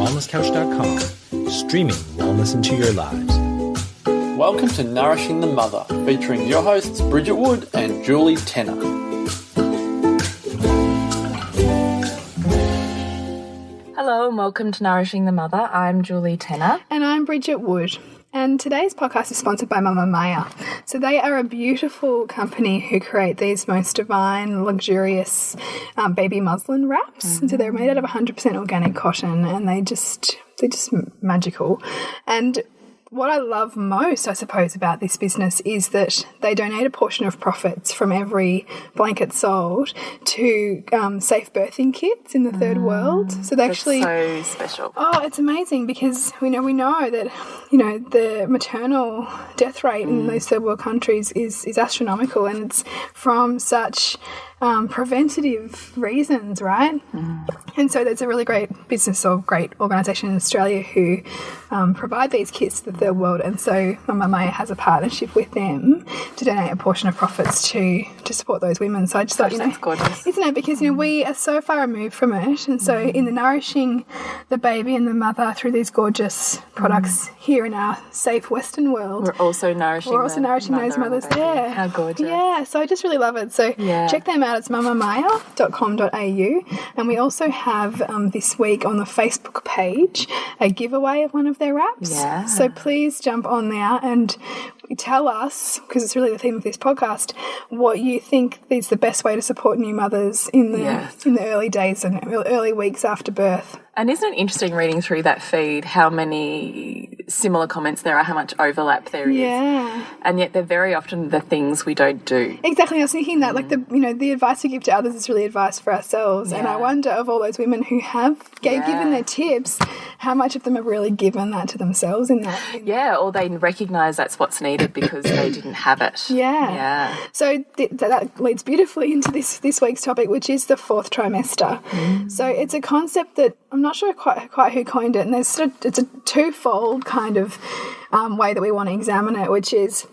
wellnesscouch.com, streaming wellness into your lives. Welcome to Nourishing the Mother, featuring your hosts Bridget Wood and Julie Tenner. Hello and welcome to Nourishing the Mother. I'm Julie Tenner. And I'm Bridget Wood. And today's podcast is sponsored by Mama Maya. So they are a beautiful company who create these most divine, luxurious baby muslin wraps. And so they're made out of 100% organic cotton, and they're just magical. And what I love most, I suppose, about this business is that they donate a portion of profits from every blanket sold to safe birthing kits in the third world. So they actually, so special. Oh, it's amazing because we know that the maternal death rate in those third world countries is astronomical, and it's from such preventative reasons, right? And so there's a really great business or great organisation in Australia who provide these kits to the third world, and so Mama Maya has a partnership with them to donate a portion of profits to support those women. So I just thought, that's gorgeous, isn't it? Because we are so far removed from it, and so in the nourishing the baby and the mother through these gorgeous products here in our safe Western world, we're also nourishing those mothers there. How gorgeous! Yeah, so I just really love it. So check them out. It's mamamaya.com.au, and we also have this week on the Facebook page a giveaway of one of their wraps. Yeah. So please jump on there and tell us, because it's really the theme of this podcast, what you think is the best way to support new mothers in the early days and early weeks after birth. And isn't it interesting reading through that feed how many similar comments there are, how much overlap there is? Yeah. And yet they're very often the things we don't do. Exactly. I was thinking that the advice we give to others is really advice for ourselves. Yeah. And I wonder, of all those women who have given their tips, how much of them have really given that to themselves in that? Or they recognise that's what's needed because they didn't have it. Yeah. So that leads beautifully into this week's topic, which is the fourth trimester. So it's a concept that I'm not sure quite who coined it, and it's a twofold kind of way that we want to examine it, which is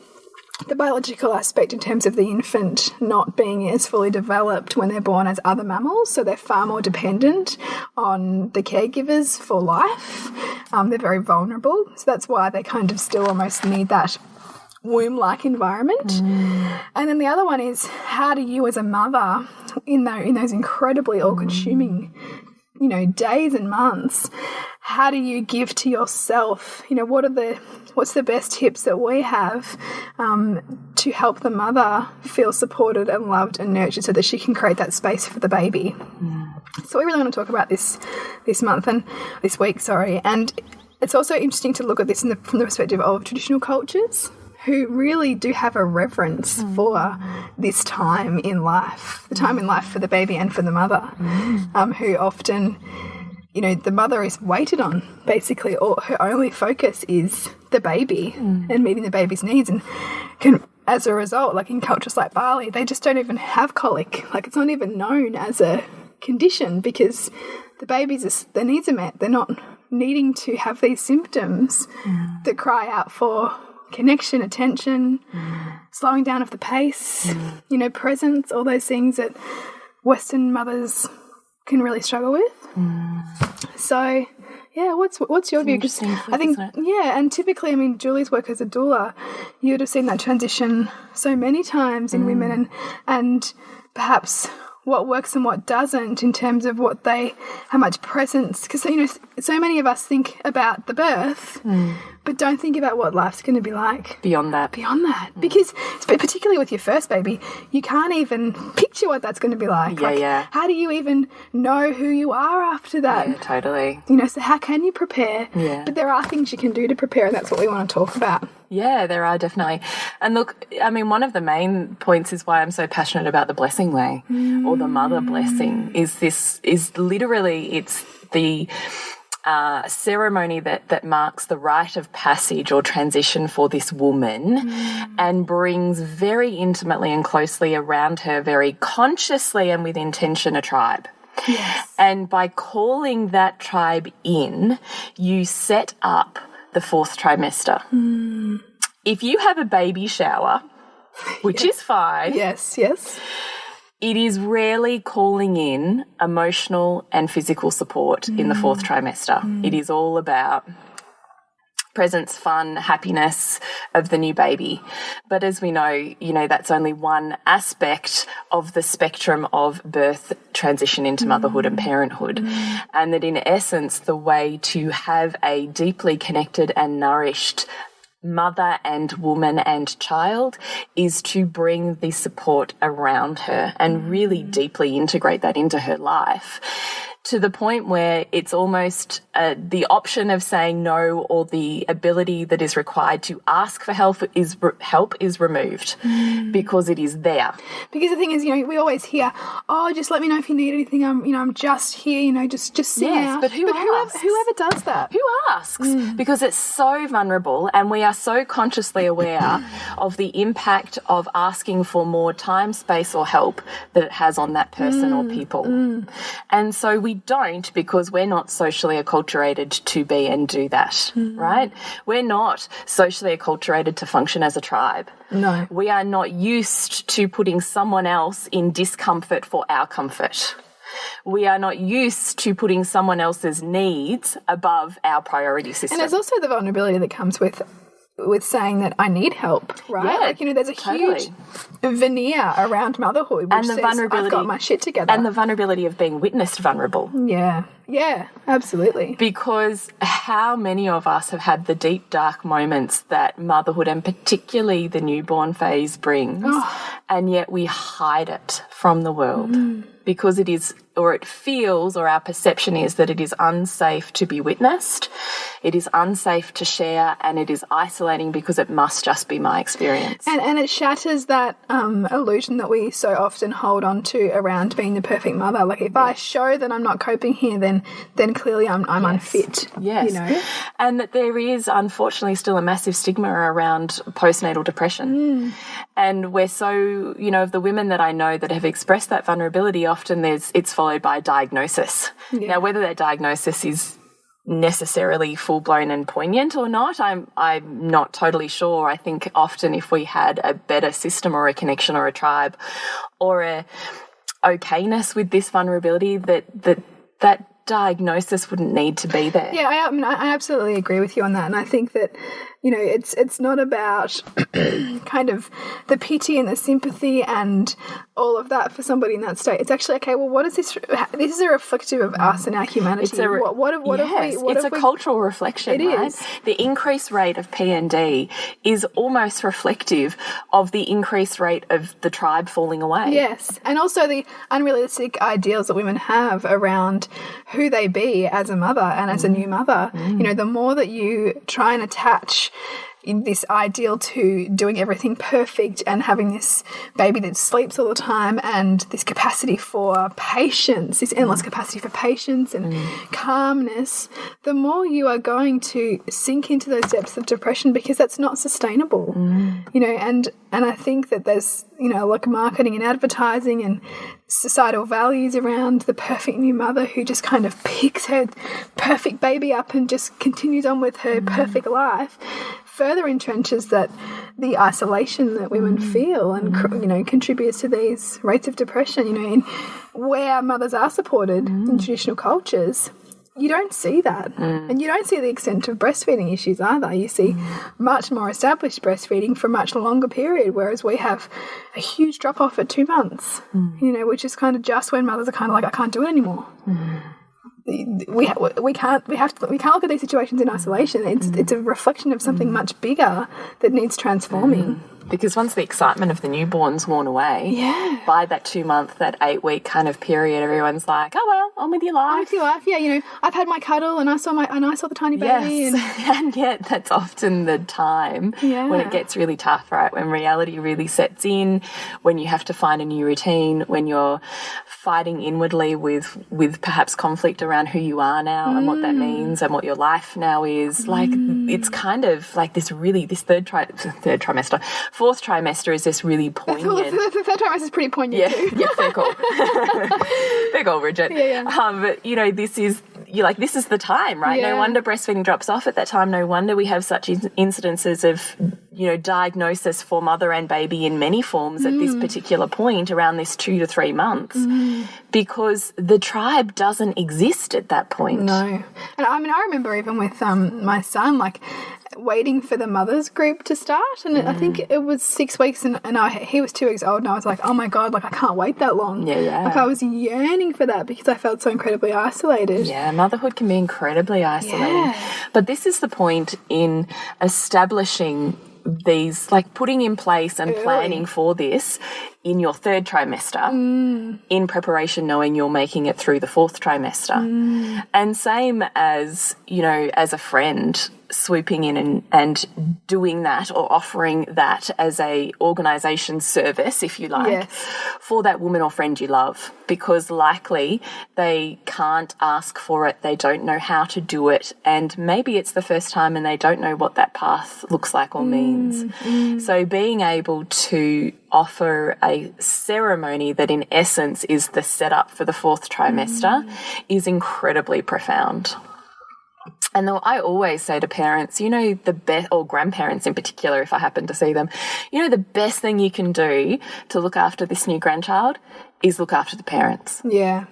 the biological aspect in terms of the infant not being as fully developed when they're born as other mammals, so they're far more dependent on the caregivers for life. They're very vulnerable, so that's why they kind of still almost need that womb-like environment. And then the other one is, how do you as a mother in those incredibly all-consuming days and months, how do you give to yourself? What's the best tips that we have to help the mother feel supported and loved and nurtured so that she can create that space for the baby? So we really want to talk about this week, and it's also interesting to look at this from the perspective of traditional cultures who really do have a reverence for this time in life, the time in life for the baby and for the mother, who often, the mother is waited on, basically, or her only focus is the baby and meeting the baby's needs, and can, as a result, like in cultures like Bali, they just don't even have colic. Like, it's not even known as a condition because the baby's, their needs are met. They're not needing to have these symptoms that cry out for connection, attention, slowing down of the pace, presence, all those things that Western mothers can really struggle with. So, what's your view? Because I think, and typically, Julie's work as a doula, you would have seen that transition so many times in women, and perhaps what works and what doesn't in terms of how much presence, because so many of us think about the birth but don't think about what life's going to be like beyond that. Because particularly with your first baby, you can't even picture what that's going to be like. How do you even know who you are after that? Yeah, totally. So how can you prepare? But there are things you can do to prepare, and that's what we want to talk about. Yeah, there are, definitely. And look, one of the main points is why I'm so passionate about the Blessingway or the mother blessing is literally, it's the ceremony that marks the rite of passage or transition for this woman and brings very intimately and closely around her, very consciously and with intention, a tribe. Yes. And by calling that tribe in, you set up the fourth trimester. If you have a baby shower, which is fine. Yes. it is rarely calling in emotional and physical support in the fourth trimester. It is all about presence, fun, happiness of the new baby. But as we know, that's only one aspect of the spectrum of birth transition into motherhood and parenthood. And that in essence, the way to have a deeply connected and nourished mother and woman and child is to bring the support around her and really deeply integrate that into her life, to the point where it's almost the option of saying no or the ability that is required to ask for help is removed because it is there. Because the thing is, we always hear, "Oh, just let me know if you need anything. I'm just here. Just sing out." But whoever does that? Who asks? Because it's so vulnerable, and we are so consciously aware of the impact of asking for more time, space, or help that it has on that person or people. And so we don't, because we're not socially acculturated to be and do that, right? We're not socially acculturated to function as a tribe. No. We are not used to putting someone else in discomfort for our comfort. We are not used to putting someone else's needs above our priority system. And there's also the vulnerability that comes with saying that I need help, right? Yeah, there's a huge veneer around motherhood, which says I've got my shit together. And the vulnerability of being witnessed vulnerable. Yeah, absolutely. Because how many of us have had the deep, dark moments that motherhood and particularly the newborn phase brings, and yet we hide it from the world because it is, or it feels, or our perception is that it is unsafe to be witnessed, it is unsafe to share, and it is isolating because it must just be my experience. And it shatters that illusion that we so often hold on to around being the perfect mother. Like, if I show that I'm not coping here, then clearly I'm unfit. Yes. And that there is unfortunately still a massive stigma around postnatal depression. And we're so, of the women that I know that have expressed that vulnerability, often it's followed by a diagnosis. Now, whether that diagnosis is necessarily full-blown and poignant or not, I'm not totally sure. I think often if we had a better system or a connection or a tribe or a okayness with this vulnerability, that diagnosis wouldn't need to be there. Yeah, I absolutely agree with you on that. And I think that, it's not about kind of the pity and the sympathy and all of that for somebody in that state. It's actually, okay, well, what is this? This is a reflective of us and our humanity. It's a cultural reflection, right? Is. The increased rate of PND is almost reflective of the increased rate of the tribe falling away. Yes, and also the unrealistic ideals that women have around who they be as a mother and as a new mother. The more that you try and attach this ideal to doing everything perfect and having this baby that sleeps all the time and this capacity for patience, this endless capacity for patience and calmness, the more you are going to sink into those depths of depression, because that's not sustainable. And I think that there's, like marketing and advertising and societal values around the perfect new mother who just kind of picks her perfect baby up and just continues on with her perfect life, further entrenches the isolation that women feel and contributes to these rates of depression. In where mothers are supported in traditional cultures, you don't see that. And you don't see the extent of breastfeeding issues either. You see much more established breastfeeding for a much longer period, whereas we have a huge drop off at 2 months, which is kind of just when mothers are kind of like, I can't do it anymore. We can't look at these situations in isolation. It's a reflection of something much bigger that needs transforming. Because once the excitement of the newborn's worn away, by that 2 month, that 8 week kind of period, everyone's like, oh well, on with your life. On with your life, yeah. I've had my cuddle and I saw the tiny baby. Yes. And yet that's often the time when it gets really tough, right? When reality really sets in, when you have to find a new routine, when you're fighting inwardly with perhaps conflict around who you are now and what that means and what your life now is. Like, it's kind of like this third trimester. Fourth trimester is this really poignant. The third trimester is pretty poignant too. Yeah, fair call. Fair call, Bridget. Yeah. But this is the time, right? No wonder breastfeeding drops off at that time. No wonder we have such incidences of diagnosis for mother and baby in many forms at this particular point around this 2 to 3 months because the tribe doesn't exist at that point. No. And I mean, I remember even with my son, like, waiting for the mothers group to start, and I think it was 6 weeks, and he was 2 weeks old, and I was like, oh my God, like, I can't wait that long. Like, I was yearning for that because I felt so incredibly isolated. Motherhood can be incredibly isolating, but this is the point in establishing these, like, putting in place and planning for this in your 3rd trimester, in preparation, knowing you're making it through the 4th trimester. And same as, as a friend swooping in and doing that or offering that as a organisation service, if you like, for that woman or friend you love, because likely they can't ask for it, they don't know how to do it, and maybe it's the first time and they don't know what that path looks like or means. So being able to offer a ceremony that in essence is the setup for the 4th trimester is incredibly profound. And though I always say to parents, the best, or grandparents in particular, if I happen to see them, the best thing you can do to look after this new grandchild is look after the parents. Yeah.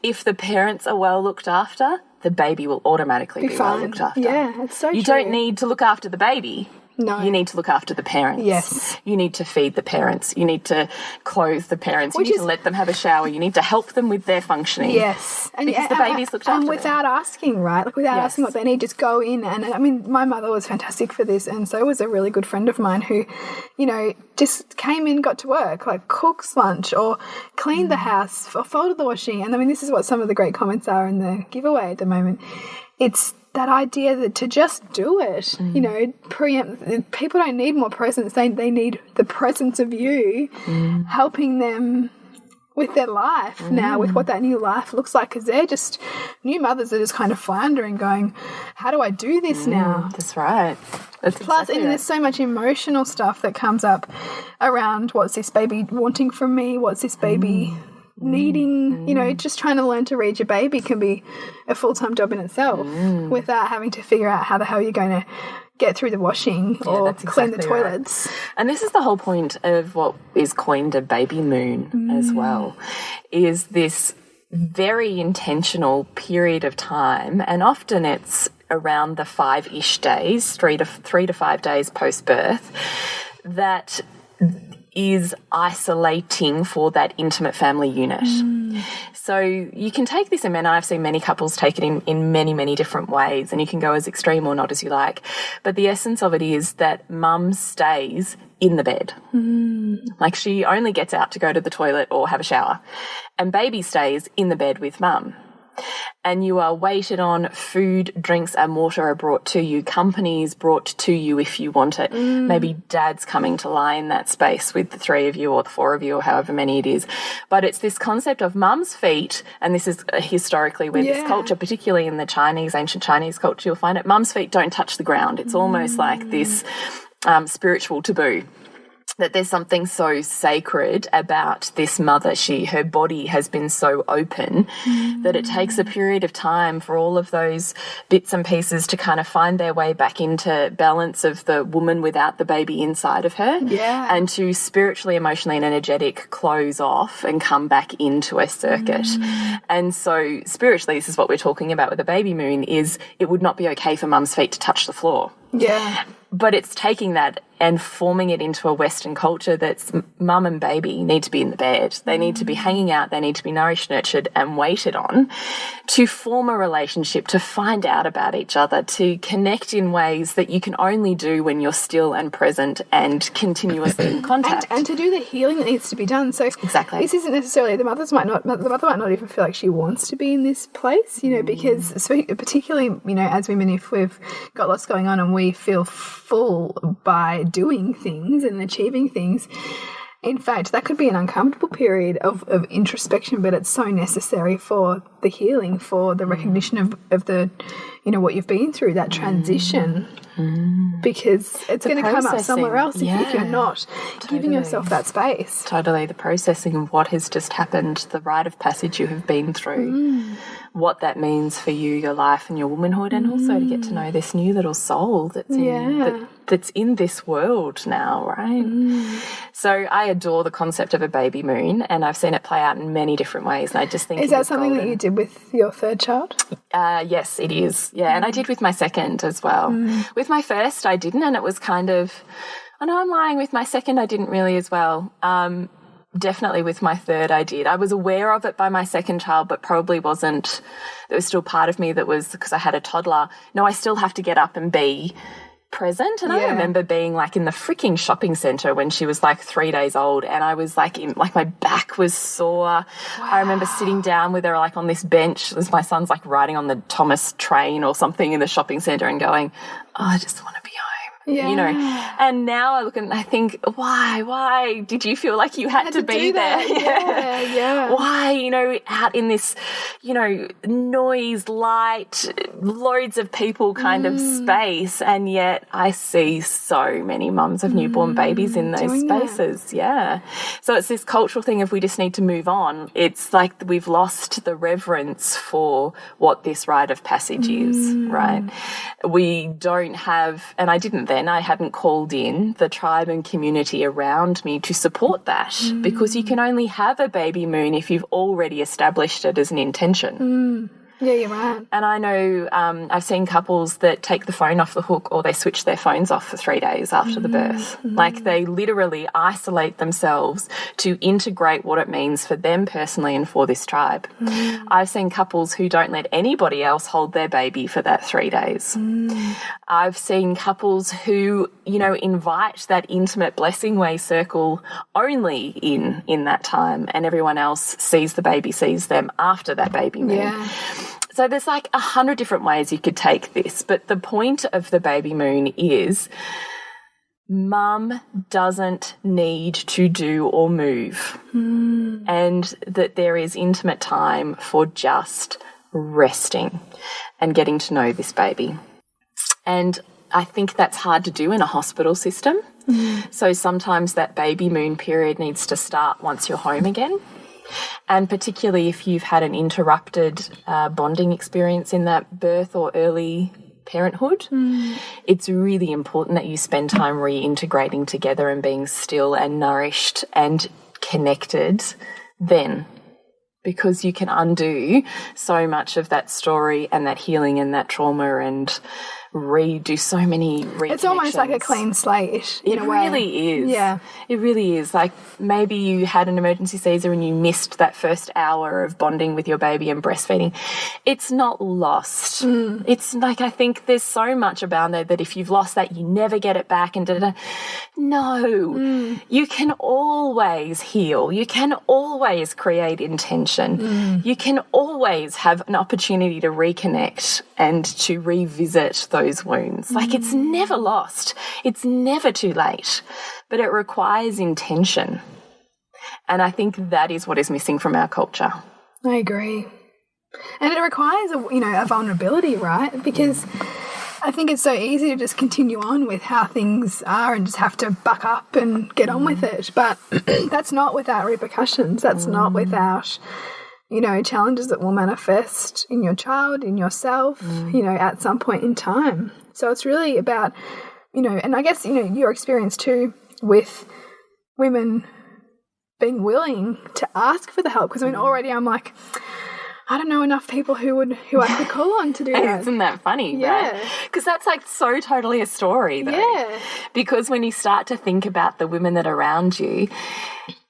If the parents are well looked after, the baby will automatically be well looked after. Yeah, it's so You true. don't need to look after the baby. No. You need to look after the parents. Yes. You need to feed the parents. You need to clothe the parents. You need to let them have a shower. You need to help them with their functioning. Yes. And because the baby's looked after. And without asking, right? Like, without asking what they need, just go in. And I mean, my mother was fantastic for this, and so was a really good friend of mine who, just came in, got to work, like cooks lunch or cleaned the house or folded the washing. And I mean, this is what some of the great comments are in the giveaway at the moment. It's that idea that to just do it, preempt. People don't need more presence. They need the presence of you helping them with their life now, with what that new life looks like, because they're just, new mothers are just kind of floundering, going, how do I do this now? That's right. Plus, there's so much emotional stuff that comes up around what's this baby wanting from me, what's this baby needing, just trying to learn to read your baby can be a full-time job in itself without having to figure out how the hell you're going to get through the washing or clean the toilets. Right. And this is the whole point of what is coined a baby moon as well, is this very intentional period of time, and often it's around the 5-ish days, 3 to 5 days post-birth, that is isolating for that intimate family unit. So you can take this, and I've seen many couples take it in many, many different ways, and you can go as extreme or not as you like. But the essence of it is that mum stays in the bed. Like, she only gets out to go to the toilet or have a shower, and baby stays in the bed with mum. And you are waited on, food, drinks and water are brought to you, company is brought to you if you want it. Maybe dad's coming to lie in that space with the 3 of you or the 4 of you or however many it is. But it's this concept of mum's feet, and this is historically where this culture, particularly in the ancient Chinese culture, you'll find it, mum's feet don't touch the ground. It's almost like this spiritual taboo. That there's something so sacred about this mother. Her body has been so open that it takes a period of time for all of those bits and pieces to kind of find their way back into balance of the woman without the baby inside of her. And to spiritually, emotionally and energetic close off and come back into a circuit. And so spiritually, this is what we're talking about with the baby moon, is it would not be okay for mum's feet to touch the floor. But it's taking that and forming it into a Western culture that's mum and baby need to be in the bed. They need to be hanging out. They need to be nourished, nurtured and waited on to form a relationship, to find out about each other, to connect in ways that you can only do when you're still and present and continuously in contact. And to do the healing that needs to be done. So exactly, this isn't necessarily, the mother might not even feel like she wants to be in this place, because particularly, as women, if we've got lots going on and we feel full by doing things and achieving things, in fact, that could be an uncomfortable period of introspection, but it's so necessary for the healing, for the recognition of the, you know, what you've been through, that transition. Because it's going to come up somewhere else if you're not giving yourself that space. Totally. The processing of what has just happened, the rite of passage you have been through, what that means for you, your life and your womanhood, and also to get to know this new little soul that's that's in this world now, right? So I adore the concept of a baby moon, and I've seen it play out in many different ways. And I just think is that something that you did with your third child? Yes, it is. Yeah, and I did with my second as well. With my first, I didn't, and it was kind of, I know I'm lying. With my second, I didn't really as well. Definitely with my third, I did. I was aware of it by my second child, but probably wasn't. There was still part of me that was, because I had a toddler. No, I still have to get up and be present. And I remember being like in the freaking shopping centre when she was like 3 days old, and I was like my back was sore. Wow. I remember sitting down with her like on this bench as my son's like riding on the Thomas train or something in the shopping centre and going, oh, I just want to be home. You know, and now I look and I think, why did you feel like you had to be there? Why, you know, out in this, you know, noise, light, loads of people kind of space, and yet I see so many mums of newborn babies in those spaces. So it's this cultural thing of we just need to move on. It's like we've lost the reverence for what this rite of passage is, right? We don't have, and I didn't then, I hadn't called in the tribe and community around me to support that, because you can only have a baby moon if you've already established it as an intention. Yeah, you're right. And I know I've seen couples that take the phone off the hook, or they switch their phones off for 3 days after the birth. Like they literally isolate themselves to integrate what it means for them personally and for this tribe. I've seen couples who don't let anybody else hold their baby for that 3 days. I've seen couples who, you know, invite that intimate Blessingway circle only in that time, and everyone else sees the baby, sees them after that baby moon. So there's like 100 different ways you could take this, but the point of the baby moon is mum doesn't need to do or move, and that there is intimate time for just resting and getting to know this baby. And I think that's hard to do in a hospital system. So sometimes that baby moon period needs to start once you're home again. And particularly if you've had an interrupted bonding experience in that birth or early parenthood, it's really important that you spend time reintegrating together and being still and nourished and connected then, because you can undo so much of that story and that healing and that trauma and redo so many reconnections. It's almost like a clean slate in a way. It really is. Yeah. It really is. Like maybe you had an emergency Caesar and you missed that first hour of bonding with your baby and breastfeeding. It's not lost. It's like, I think there's so much about it that if you've lost that, you never get it back and da-da-da. No. You can always heal. You can always create intention. You can always have an opportunity to reconnect and to revisit those wounds. Like it's never lost. It's never too late, but it requires intention. And I think that is what is missing from our culture. I agree. And it requires a vulnerability, right? Because I think it's so easy to just continue on with how things are and just have to buck up and get on with it. But that's not without repercussions. That's not without, you know, challenges that will manifest in your child, in yourself, you know, at some point in time. So it's really about, you know, and I guess, you know, your experience too with women being willing to ask for the help. Because I mean, already I'm like, I don't know enough people who I could call on to do that. Isn't that funny? Right? Because that's like so totally a story though. Yeah. Because when you start to think about the women that are around you,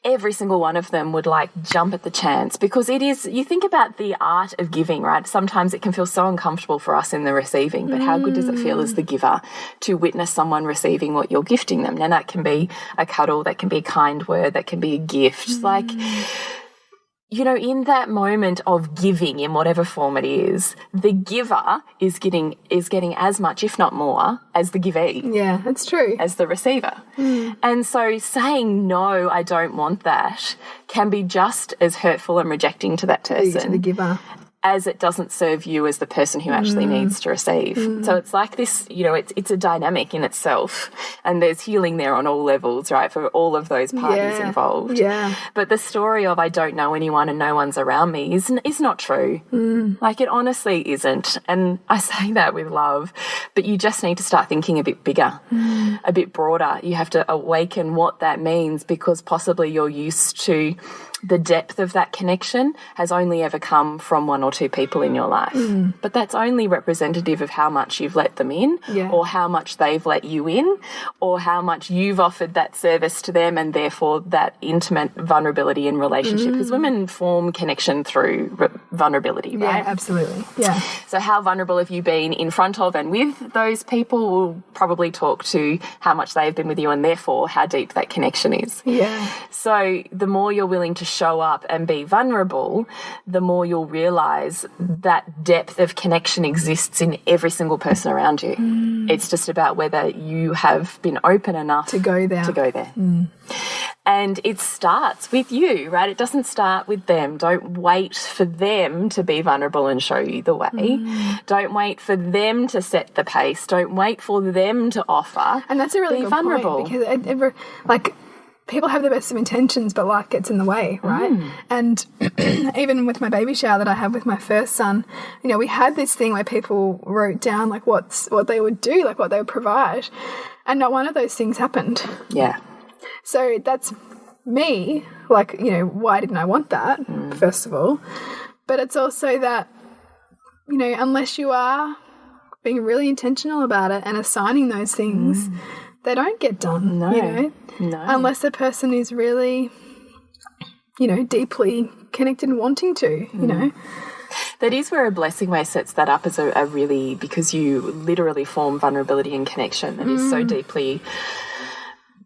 every single one of them would like jump at the chance, because it is, you think about the art of giving, right? Sometimes it can feel so uncomfortable for us in the receiving, but how good does it feel as the giver to witness someone receiving what you're gifting them? And that can be a cuddle, that can be a kind word, that can be a gift. Like, you know, in that moment of giving in whatever form it is, the giver is getting as much, if not more, as the givee. Yeah, that's true. As the receiver. And so saying, no, I don't want that, can be just as hurtful and rejecting to that person. To the giver. as it doesn't serve you as the person who actually needs to receive. So it's like this, you know, it's a dynamic in itself, and there's healing there on all levels, right, for all of those parties involved. Yeah. But the story of I don't know anyone and no one's around me is not true. Like, it honestly isn't. And I say that with love, but you just need to start thinking a bit bigger, a bit broader. You have to awaken what that means, because possibly you're used to the depth of that connection has only ever come from one or two people in your life. But that's only representative of how much you've let them in, or how much they've let you in, or how much you've offered that service to them, and therefore that intimate vulnerability in relationship. Because women form connection through vulnerability, right? Yeah, absolutely. Yeah. So how vulnerable have you been in front of and with those people will probably talk to how much they've been with you, and therefore how deep that connection is. Yeah. So the more you're willing to show up and be vulnerable, the more you'll realise that depth of connection exists in every single person around you. It's just about whether you have been open enough To go there. And it starts with you, right? It doesn't start with them. Don't wait for them to be vulnerable and show you the way. Don't wait for them to set the pace. Don't wait for them to offer. And that's a really good vulnerable point, because people have the best of intentions, but life gets in the way, right? And even with my baby shower that I had with my first son, you know, we had this thing where people wrote down like what they would do, like what they would provide, and not one of those things happened. Yeah. So that's me, like, you know, why didn't I want that, first of all? But it's also that, you know, unless you are being really intentional about it and assigning those things, they don't get done, you know? No. Unless the person is really, you know, deeply connected and wanting to, you know. That is where a Blessingway sets that up as a really, because you literally form vulnerability and connection that is so deeply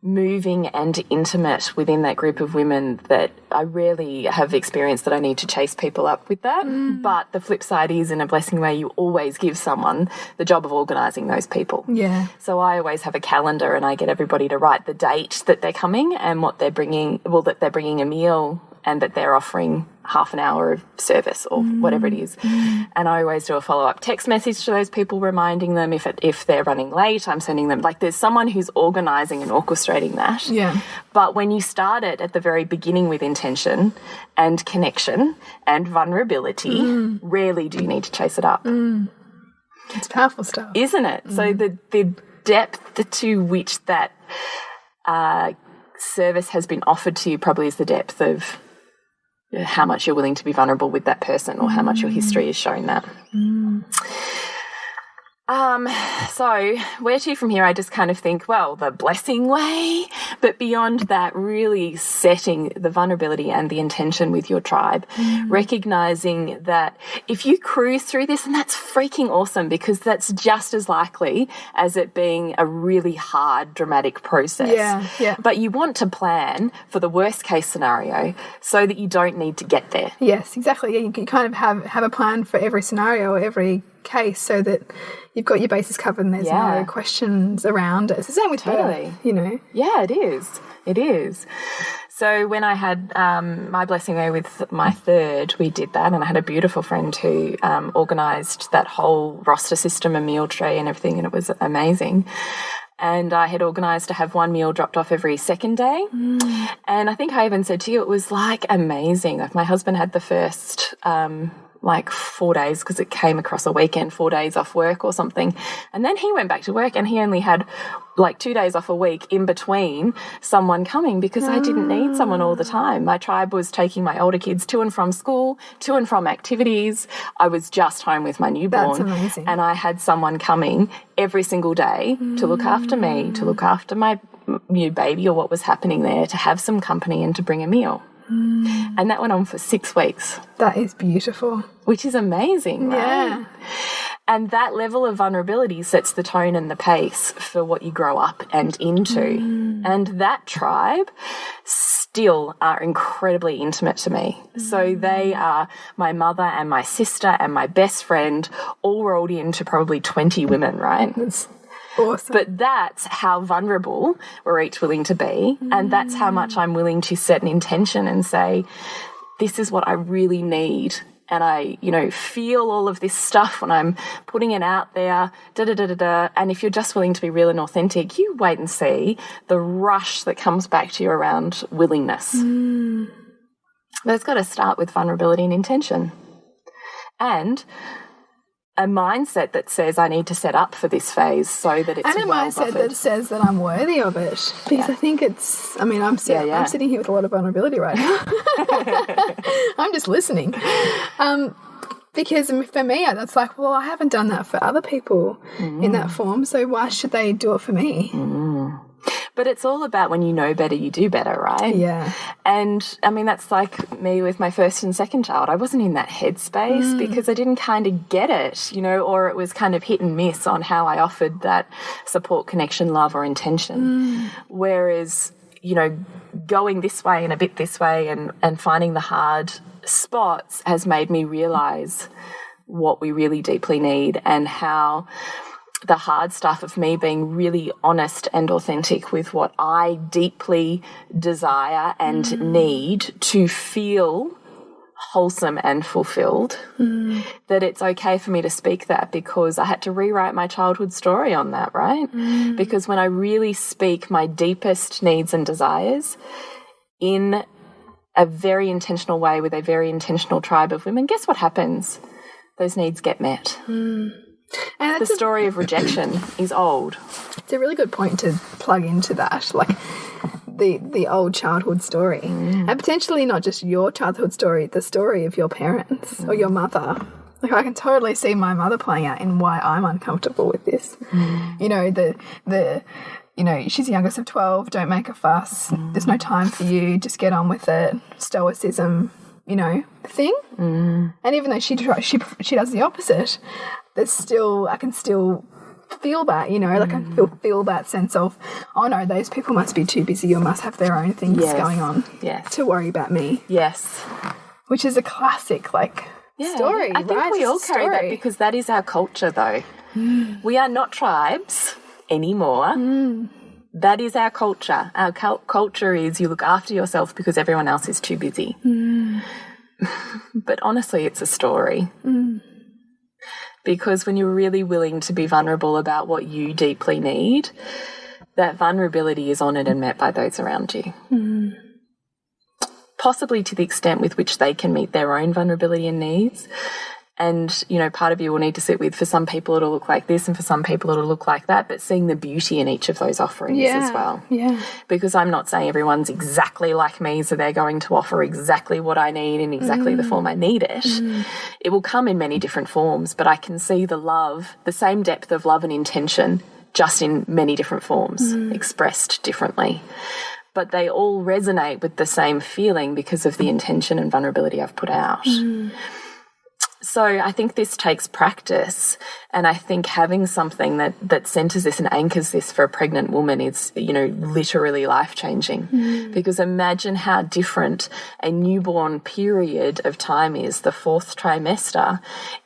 moving and intimate within that group of women that I rarely have experienced that I need to chase people up with that. But the flip side is, in a Blessingway, you always give someone the job of organising those people. Yeah. So I always have a calendar, and I get everybody to write the date that they're coming and what they're bringing, well, that they're bringing a meal and that they're offering half an hour of service or whatever it is. And I always do a follow-up text message to those people reminding them if they're running late, I'm sending them, like, there's someone who's organising and orchestrating that. Yeah. But when you start it at the very beginning with intention and connection and vulnerability, rarely do you need to chase it up. It's powerful stuff. Isn't it? So the depth to which that service has been offered to you probably is the depth of how much you're willing to be vulnerable with that person, or how much your history is showing that. So where to from here? I just kind of think, well, the Blessingway, but beyond that, really setting the vulnerability and the intention with your tribe, recognizing that if you cruise through this, and that's freaking awesome, because that's just as likely as it being a really hard, dramatic process. Yeah. But you want to plan for the worst case scenario so that you don't need to get there. Yes, exactly. Yeah, you can kind of have a plan for every scenario or every case, so that you've got your bases covered and there's no questions around it. It's the same with birth, you know. Yeah, it is. It is. So when I had my Blessingway with my third, we did that, and I had a beautiful friend who organised that whole roster system and meal tray and everything, and it was amazing. And I had organised to have one meal dropped off every second day. And I think I even said to you, it was like amazing. Like, my husband had the first 4 days, because it came across a weekend, 4 days off work or something. And then he went back to work, and he only had like 2 days off a week in between someone coming, because I didn't need someone all the time. My tribe was taking my older kids to and from school, to and from activities. I was just home with my newborn. That's amazing. And I had someone coming every single day to look after me, to look after my new baby or what was happening there, to have some company and to bring a meal. And that went on for 6 weeks. That is beautiful. Which is amazing, right? Yeah. And that level of vulnerability sets the tone and the pace for what you grow up and into. And that tribe still are incredibly intimate to me. So they are my mother and my sister and my best friend, all rolled into probably 20 women, right? That's awesome. But that's how vulnerable we're each willing to be. And that's how much I'm willing to set an intention and say, this is what I really need and I, feel all of this stuff when I'm putting it out there, and if you're just willing to be real and authentic, you wait and see the rush that comes back to you around willingness. But it's got to start with vulnerability and intention. And a mindset that says I need to set up for this phase so that it's and a mindset that says that I'm worthy of it, because I think it's, I'm sitting here with a lot of vulnerability right now. I'm just listening, because for me that's like, well, I haven't done that for other people in that form, so why should they do it for me? But it's all about when you know better, you do better, right? Yeah. And that's like me with my first and second child. I wasn't in that headspace because I didn't kind of get it, or it was kind of hit and miss on how I offered that support, connection, love, or intention. Whereas, going this way and a bit this way and finding the hard spots has made me realize what we really deeply need, and how the hard stuff of me being really honest and authentic with what I deeply desire and need to feel wholesome and fulfilled, that it's okay for me to speak that, because I had to rewrite my childhood story on that, right? Because when I really speak my deepest needs and desires in a very intentional way with a very intentional tribe of women, guess what happens? Those needs get met. And the story of rejection is old. It's a really good point to plug into that, like the old childhood story. And potentially not just your childhood story, the story of your parents or your mother. Like, I can totally see my mother playing out in why I'm uncomfortable with this. She's the youngest of 12, don't make a fuss, there's no time for you, just get on with it, stoicism, thing. And even though she does the opposite, I can still feel that, like I feel that sense of, oh no, those people must be too busy or must have their own things going on to worry about me. Yes. Which is a classic, story, I think we all carry that, because that is our culture, though. We are not tribes anymore. That is our culture. Our culture is you look after yourself because everyone else is too busy. But honestly, it's a story. Because when you're really willing to be vulnerable about what you deeply need, that vulnerability is honoured and met by those around you. Possibly to the extent with which they can meet their own vulnerability and needs. And, part of you will need to sit with, for some people it'll look like this and for some people it'll look like that, but seeing the beauty in each of those offerings as well. Yeah. Because I'm not saying everyone's exactly like me, so they're going to offer exactly what I need in exactly the form I need it. It will come in many different forms, but I can see the love, the same depth of love and intention, just in many different forms, expressed differently. But they all resonate with the same feeling because of the intention and vulnerability I've put out. So I think this takes practice, and I think having something that centres this and anchors this for a pregnant woman is, literally life-changing. Because imagine how different a newborn period of time is, the fourth trimester,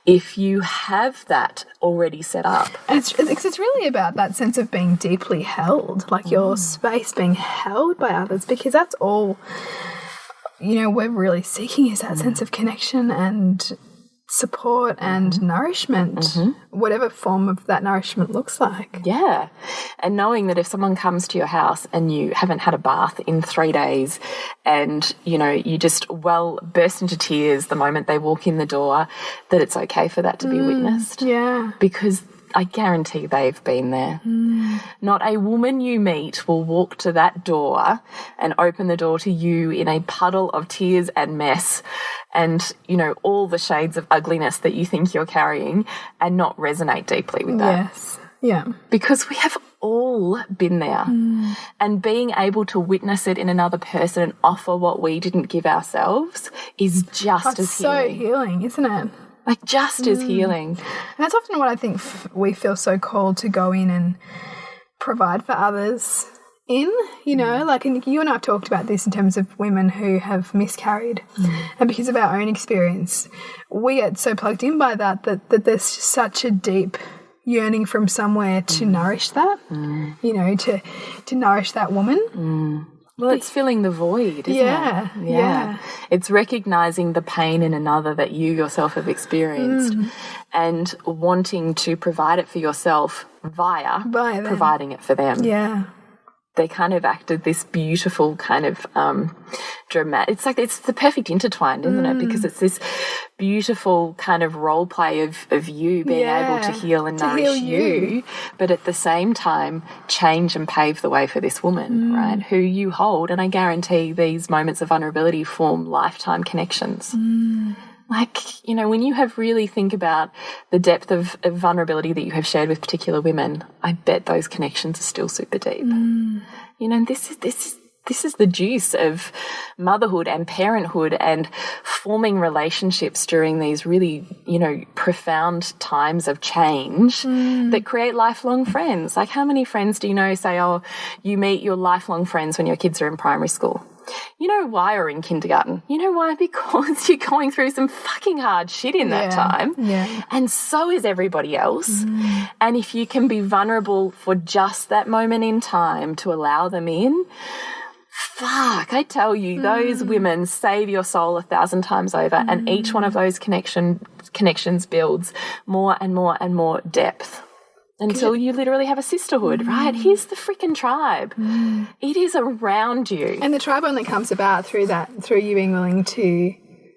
if you have that already set up. And it's really about that sense of being deeply held, like your space being held by others, because that's all, we're really seeking, is that sense of connection and support and nourishment, whatever form of that nourishment looks like. Yeah. And knowing that if someone comes to your house and you haven't had a bath in 3 days and, you just burst into tears the moment they walk in the door, that it's okay for that to be witnessed. Yeah. Because I guarantee they've been there. Not a woman you meet will walk to that door and open the door to you in a puddle of tears and mess and, all the shades of ugliness that you think you're carrying and not resonate deeply with that. Yes. Yeah. Because we have all been there. And being able to witness it in another person and offer what we didn't give ourselves is just as healing. So healing, isn't it? Just as healing. And that's often what I think we feel so called to go in and provide for others in, and you and I have talked about this in terms of women who have miscarried. And because of our own experience, we get so plugged in by that there's such a deep yearning from somewhere to nourish that, to nourish that woman. Well, it's filling the void, isn't Yeah, it? yeah. It's recognizing the pain in another that you yourself have experienced and wanting to provide it for yourself via them. providing it for them. Yeah. They kind of acted this beautiful kind of dramatic. It's like it's the perfect intertwined, isn't it? Because it's this beautiful kind of role play of you being able to heal and nourish you, but at the same time change and pave the way for this woman, right? Who you hold, and I guarantee these moments of vulnerability form lifetime connections. Like, you know, when you have really think about the depth of vulnerability that you have shared with particular women, I bet those connections are still super deep. You know, this is the juice of motherhood and parenthood and forming relationships during these really, you know, profound times of change that create lifelong friends. Like, how many friends do you know say, oh, you meet your lifelong friends when your kids are in primary school? You know why, or in kindergarten? You know why? Because you're going through some fucking hard shit in that time. Yeah. And so is everybody else. And if you can be vulnerable for just that moment in time to allow them in, fuck, I tell you, those women save your soul 1,000 times over. And each one of those connections builds more and more and more depth. Until you literally have a sisterhood, right? Here's the freaking tribe. It is around you. And the tribe only comes about through you being willing to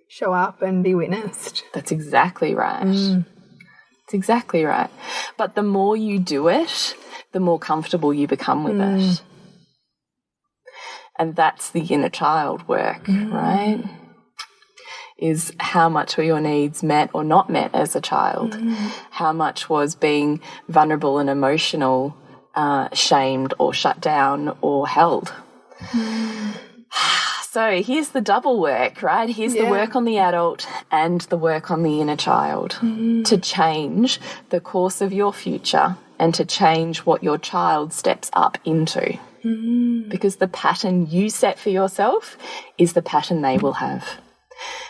show up and be witnessed. That's exactly right. That's exactly right. But the more you do it, the more comfortable you become with it. And that's the inner child work, right? Is how much were your needs met or not met as a child? How much was being vulnerable and emotional shamed or shut down or held? So here's the double work, right? Here's the work on the adult and the work on the inner child to change the course of your future and to change what your child steps up into. Because the pattern you set for yourself is the pattern they will have.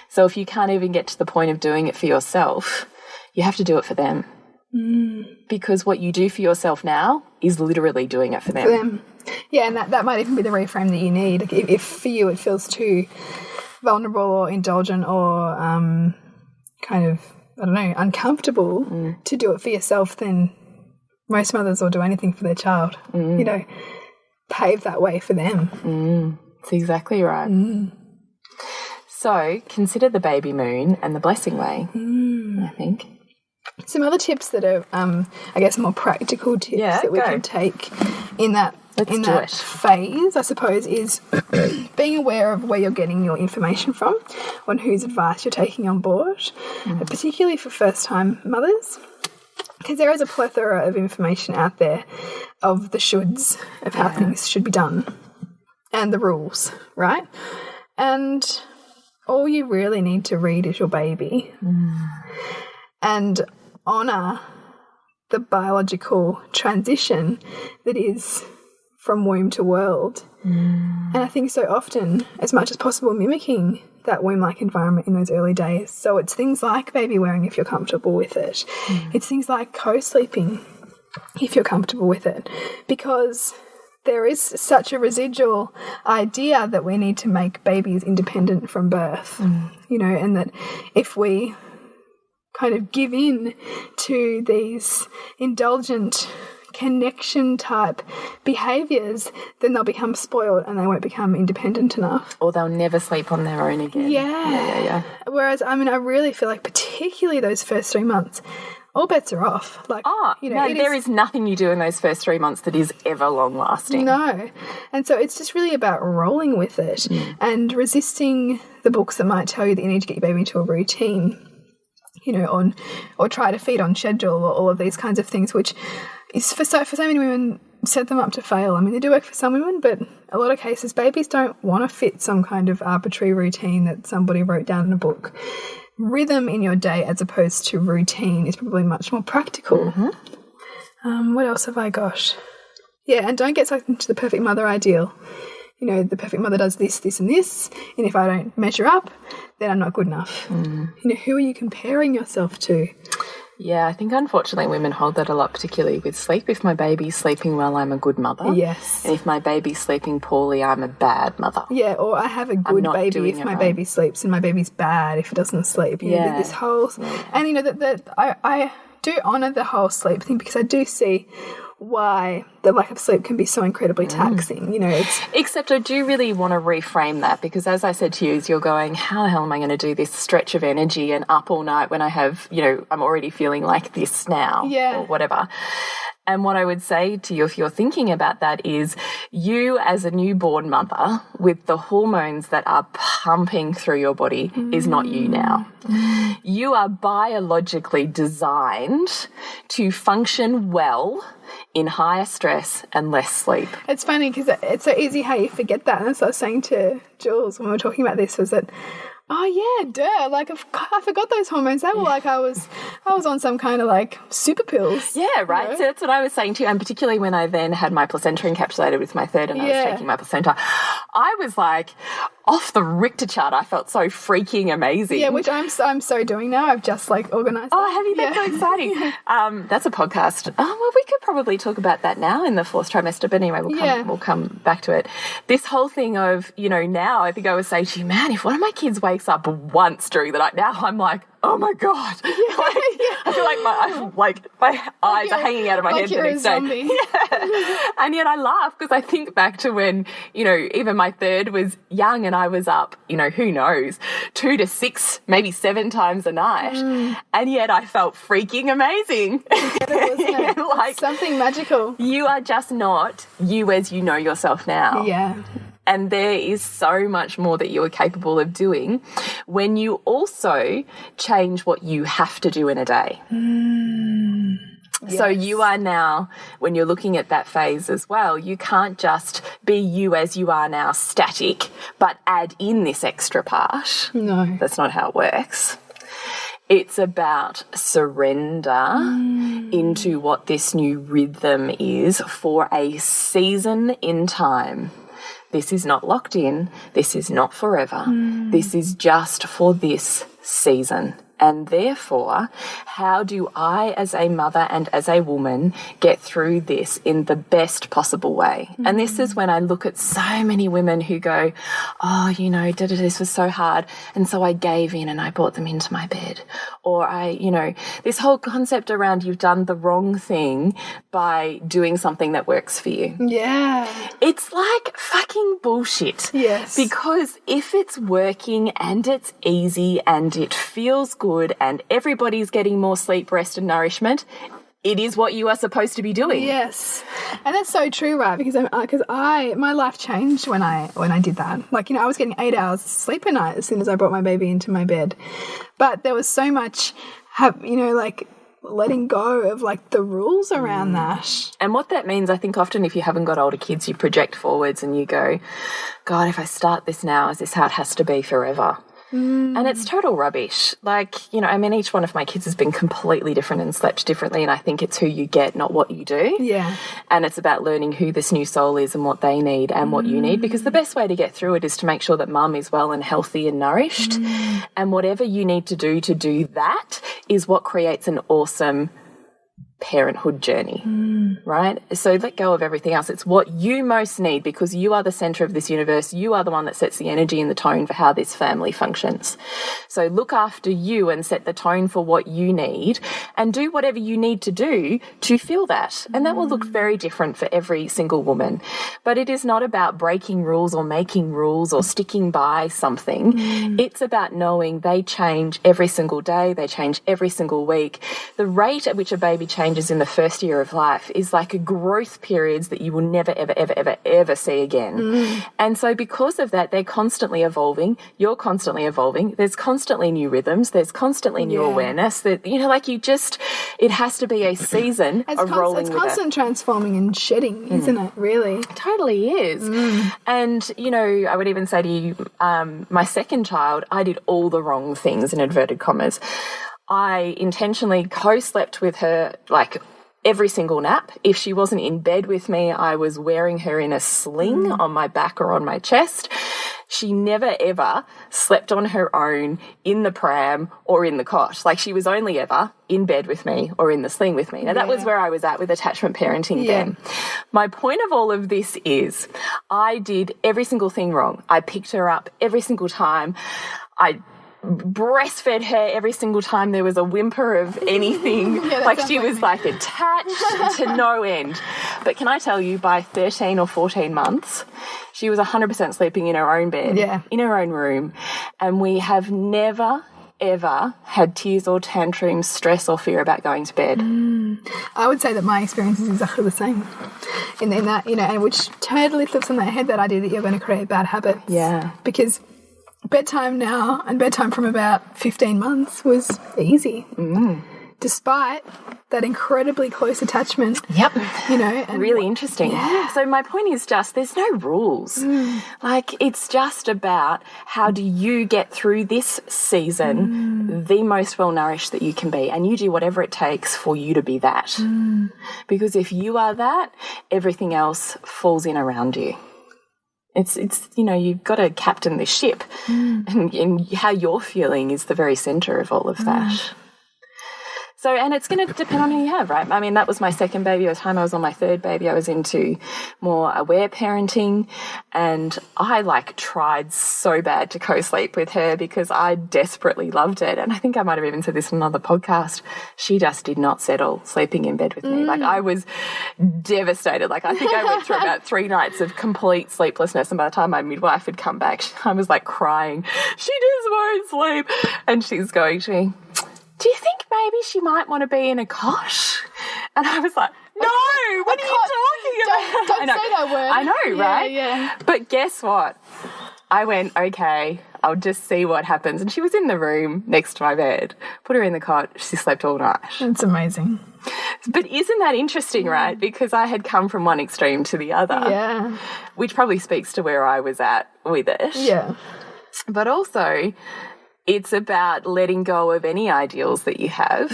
So if you can't even get to the point of doing it for yourself, you have to do it for them. Because what you do for yourself now is literally doing it for them. Yeah, and that might even be the reframe that you need. Like if for you it feels too vulnerable or indulgent or kind of, I don't know, uncomfortable to do it for yourself, then most mothers will do anything for their child. You know, pave that way for them. That's exactly right. So consider the baby moon and the Blessingway, I think. Some other tips that are, I guess, more practical tips that we can take in that phase, I suppose, is being aware of where you're getting your information from, on whose advice you're taking on board, particularly for first-time mothers, because there is a plethora of information out there of the shoulds of how things should be done and the rules, right? And all you really need to read is your baby and honour the biological transition that is from womb to world. And I think so often, as much as possible, mimicking that womb-like environment in those early days. So it's things like baby wearing if you're comfortable with it. It's things like co-sleeping if you're comfortable with it. Because there is such a residual idea that we need to make babies independent from birth, you know, and that if we kind of give in to these indulgent connection type behaviours, then they'll become spoiled and they won't become independent enough. Or they'll never sleep on their own again. Yeah. Whereas, I mean, I really feel like particularly those first 3 months, all bets are off. Like, you know, there is nothing you do in those first 3 months that is ever long lasting. No. And so it's just really about rolling with it and resisting the books that might tell you that you need to get your baby into a routine, you know, or try to feed on schedule or all of these kinds of things, which is for so many women set them up to fail. I mean, they do work for some women, but a lot of cases babies don't want to fit some kind of arbitrary routine that somebody wrote down in a book. Rhythm in your day as opposed to routine is probably much more practical. What else have I got? Yeah, and don't get sucked into the perfect mother ideal. You know, the perfect mother does this, this, and this, and if I don't measure up, then I'm not good enough. You know, who are you comparing yourself to? Yeah, I think unfortunately women hold that a lot, particularly with sleep. If my baby's sleeping well, I'm a good mother. Yes. And if my baby's sleeping poorly, I'm a bad mother. Yeah, or I have a good baby if my baby sleeps, and my baby's bad if it doesn't sleep. You know, this whole... And, you know, I do honour the whole sleep thing, because I do see why the lack of sleep can be so incredibly taxing. You know, it's... Except I do really want to reframe that, because as I said to you, you're going, how the hell am I going to do this stretch of energy and up all night when I have, you know, I'm already feeling like this now or whatever. And what I would say to you, if you're thinking about that, is you as a newborn mother with the hormones that are pumping through your body is not you now. You are biologically designed to function well in higher stress and less sleep. It's funny because it's so easy how you forget that. And as I was saying to Jules when we were talking about this, was that, oh yeah, duh, like I forgot those hormones. They were like I was on some kind of like super pills. Yeah, right. You know? So that's what I was saying too, and particularly when I then had my placenta encapsulated with my third and I was taking my placenta, I was like off the Richter chart. I felt so freaking amazing. Yeah, which I'm so doing now. I've just like organised. Oh, have you? That's so exciting. That's a podcast. Oh, well, we could probably talk about that now in the fourth trimester. But anyway, we'll come back to it. This whole thing of, you know, now I think I was saying to you, man, if one of my kids wakes up once during the night, now I'm like, oh my God. I feel like my eyes are hanging out of my head the next day. Yeah. And yet I laugh because I think back to when, you know, even my third was young and I was up, you know, who knows, 2 to 6, maybe 7 times a night. And yet I felt freaking amazing. Wasn't it? Like something magical. You are just not you as you know yourself now. Yeah. And there is so much more that you are capable of doing when you also change what you have to do in a day. Yes. So you are now, when you're looking at that phase as well, you can't just be you as you are now, static, but add in this extra part. No. That's not how it works. It's about surrender into what this new rhythm is for a season in time. This is not locked in. This is not forever. This is just for this season. And therefore, how do I as a mother and as a woman get through this in the best possible way? And this is when I look at so many women who go, oh, you know, this was so hard. And so I gave in and I brought them into my bed. Or this whole concept around you've done the wrong thing by doing something that works for you. Yeah. It's like fucking bullshit. Yes. Because if it's working and it's easy and it feels good and everybody's getting more sleep, rest and nourishment, it is what you are supposed to be doing. Yes. And that's so true, right? Because my life changed when I did that. Like, you know, I was getting 8 hours sleep a night as soon as I brought my baby into my bed. But there was so much, like letting go of like the rules around that. And what that means, I think often if you haven't got older kids, you project forwards and you go, God, if I start this now, is this how it has to be forever? And it's total rubbish. Like, you know, I mean, each one of my kids has been completely different and slept differently, and I think it's who you get, not what you do. Yeah. And it's about learning who this new soul is and what they need and what you need, because the best way to get through it is to make sure that mum is well and healthy and nourished. And whatever you need to do that is what creates an awesome parenthood journey, right? So let go of everything else. It's what you most need, because you are the center of this universe. You are the one that sets the energy and the tone for how this family functions. So look after you and set the tone for what you need and do whatever you need to do to feel that. And that will look very different for every single woman. But it is not about breaking rules or making rules or sticking by something. It's about knowing they change every single day. They change every single week. The rate at which a baby changes in the first year of life is like a growth periods that you will never, ever, ever, ever, ever see again. And so because of that, they're constantly evolving. You're constantly evolving. There's constantly new rhythms. There's constantly new awareness. That, you know, like it has to be a season of rolling with it. It's constant transforming and shedding, isn't it, really? It totally is. And, you know, I would even say to you, my second child, I did all the wrong things in inverted commas. I intentionally co-slept with her like every single nap. If she wasn't in bed with me, I was wearing her in a sling on my back or on my chest. she never ever slept on her own in the pram or in the cot. Like, she was only ever in bed with me or in the sling with me. Now, that was where I was at with attachment parenting then. My point of all of this is I did every single thing wrong. I picked her up every single time. I breastfed her every single time there was a whimper of anything. Like, she was like attached to no end. But can I tell you, by 13 or 14 months, she was 100% sleeping in her own bed, in her own room, and we have never ever had tears or tantrums, stress or fear about going to bed. I would say that my experience is exactly the same in that, you know, and which totally flips on the head that idea that you're going to create bad habits. Yeah. Because bedtime now and bedtime from about 15 months was easy. Despite that incredibly close attachment. Yep. You know. And really interesting. Yeah. So my point is just there's no rules. Like, it's just about how do you get through this season the most well-nourished that you can be, and you do whatever it takes for you to be that. Because if you are that, everything else falls in around you. It's you know, you've got to captain the ship, and how you're feeling is the very centre of all of that. So, and it's going to depend on who you have, right? I mean, that was my second baby. By the time I was on my third baby, I was into more aware parenting, and I tried so bad to co-sleep with her because I desperately loved it. And I think I might have even said this in another podcast. She just did not settle sleeping in bed with me. Like, I was devastated. Like, I think I went through about 3 nights of complete sleeplessness. And by the time my midwife had come back, I was like crying. She just won't sleep. And she's going to me, do you think maybe she might want to be in a cot? And I was like, no, what are you talking about? Don't say that word. I know, right? Yeah. But guess what? I went, okay, I'll just see what happens. And she was in the room next to my bed. Put her in the cot. She slept all night. That's amazing. But isn't that interesting, right? Because I had come from one extreme to the other. Yeah. Which probably speaks to where I was at with it. Yeah. But also, it's about letting go of any ideals that you have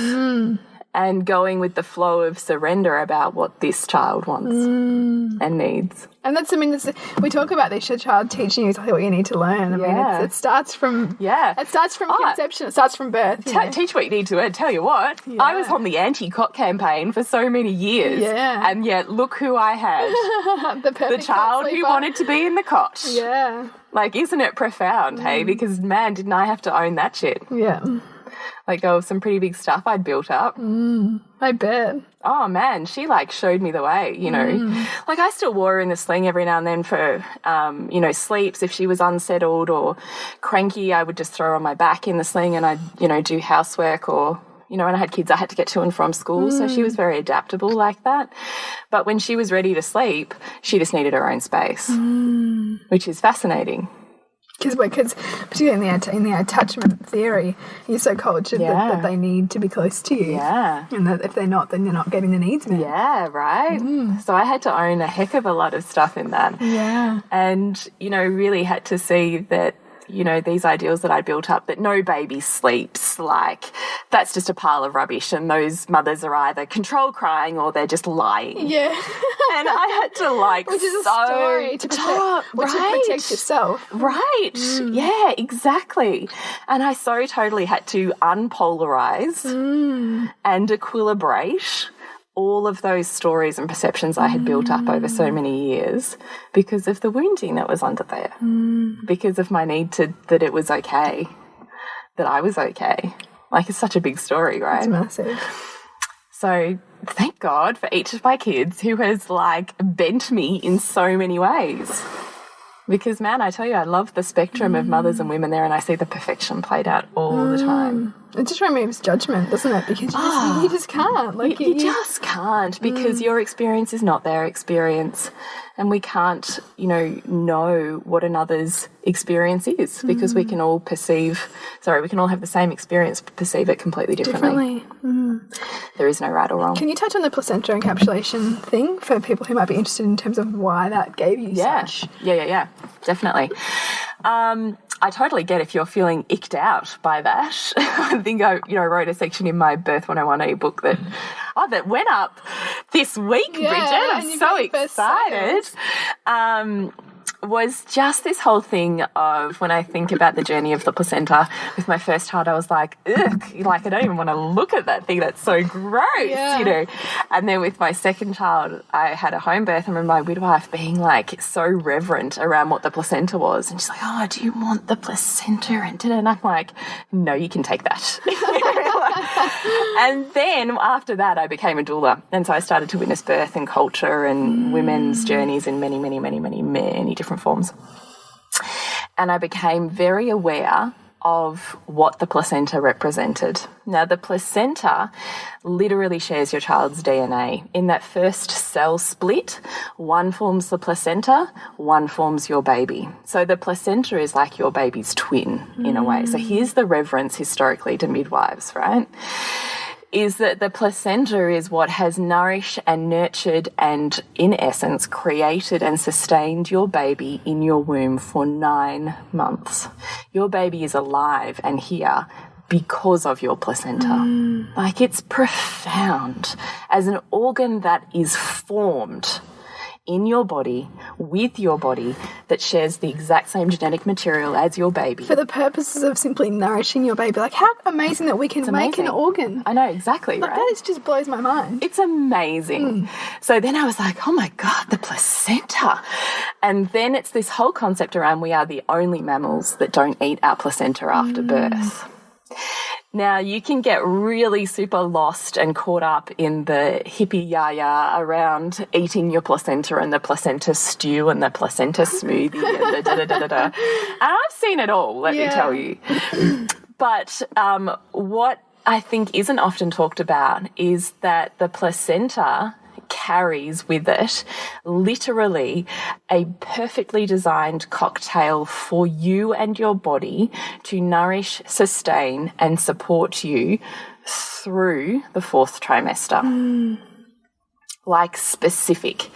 and going with the flow of surrender about what this child wants and needs. And that's, I mean, we talk about this, your child teaching you exactly what you need to learn. I mean, it starts from conception. It starts from birth. Teach what you need to learn. Tell you what, I was on the anti-cot campaign for so many years. Yeah. And yet, look who I had. the child who wanted to be in the cot. Yeah. Like, isn't it profound, hey? Because, man, didn't I have to own that shit. Yeah. Like, some pretty big stuff I'd built up. I bet. Oh, man, she, showed me the way, you know. Like, I still wore her in the sling every now and then for, sleeps. If she was unsettled or cranky, I would just throw her on my back in the sling and I'd, do housework or, when I had kids, I had to get to and from school. So she was very adaptable like that. But when she was ready to sleep, she just needed her own space, which is fascinating. Because particularly in the attachment theory, you're so cultured that they need to be close to you. Yeah. And that if they're not, then they're not getting the needs met. Yeah, right. So I had to own a heck of a lot of stuff in that. Yeah. And, really had to see that, these ideals that I built up, that no baby sleeps, that's just a pile of rubbish, and those mothers are either control crying or they're just lying. Yeah. And I had to which is a story to protect yourself. Right. Yeah, exactly. And I so totally had to unpolarize and equilibrate all of those stories and perceptions I had built up over so many years because of the wounding that was under there, because of my need that it was okay, that I was okay. It's such a big story, right? It's massive. So thank God for each of my kids who has bent me in so many ways. Because, man, I tell you, I love the spectrum of mothers and women there, and I see the perfection played out all the time. It just removes judgment, doesn't it? Because you just can't. You just can't, because your experience is not their experience. And we can't, know what another's experience is, because we can all have the same experience, but perceive it completely differently. There is no right or wrong. Can you touch on the placenta encapsulation thing for people who might be interested in terms of why that gave you such? Yeah, definitely. I totally get if you're feeling icked out by that. I think I, wrote a section in my Birth 101 ebook that went up this week, Bridget. I'm so excited. was just this whole thing of, when I think about the journey of the placenta, with my first child, I was like, ugh, like, I don't even want to look at that thing. That's so gross, you know. And then with my second child, I had a home birth. I remember my midwife being like so reverent around what the placenta was. And she's like, oh, do you want the placenta? And I'm like, no, you can take that. And then after that, I became a doula. And so I started to witness birth and culture and women's journeys in many, many, many, many, many different forms. And I became very aware of what the placenta represented. Now, the placenta literally shares your child's DNA. In that first cell split, one forms the placenta, one forms your baby. So the placenta is like your baby's twin in a way. So here's the reverence historically to midwives, right? Is that the placenta is what has nourished and nurtured and, in essence, created and sustained your baby in your womb for 9 months. Your baby is alive and here because of your placenta. Like, it's profound. As an organ that is formed in your body, with your body, that shares the exact same genetic material as your baby. For the purposes of simply nourishing your baby. Like, how amazing that we can make an organ. I know, exactly, like, right? That just blows my mind. It's amazing. So then I was like, oh my God, the placenta. And then it's this whole concept around we are the only mammals that don't eat our placenta after birth. Now, you can get really super lost and caught up in the hippie yaya around eating your placenta and the placenta stew and the placenta smoothie and the da-da-da-da-da. And I've seen it all, let me tell you. But what I think isn't often talked about is that the placenta carries with it literally a perfectly designed cocktail for you and your body to nourish, sustain and support you through the 4th trimester. Like, specific.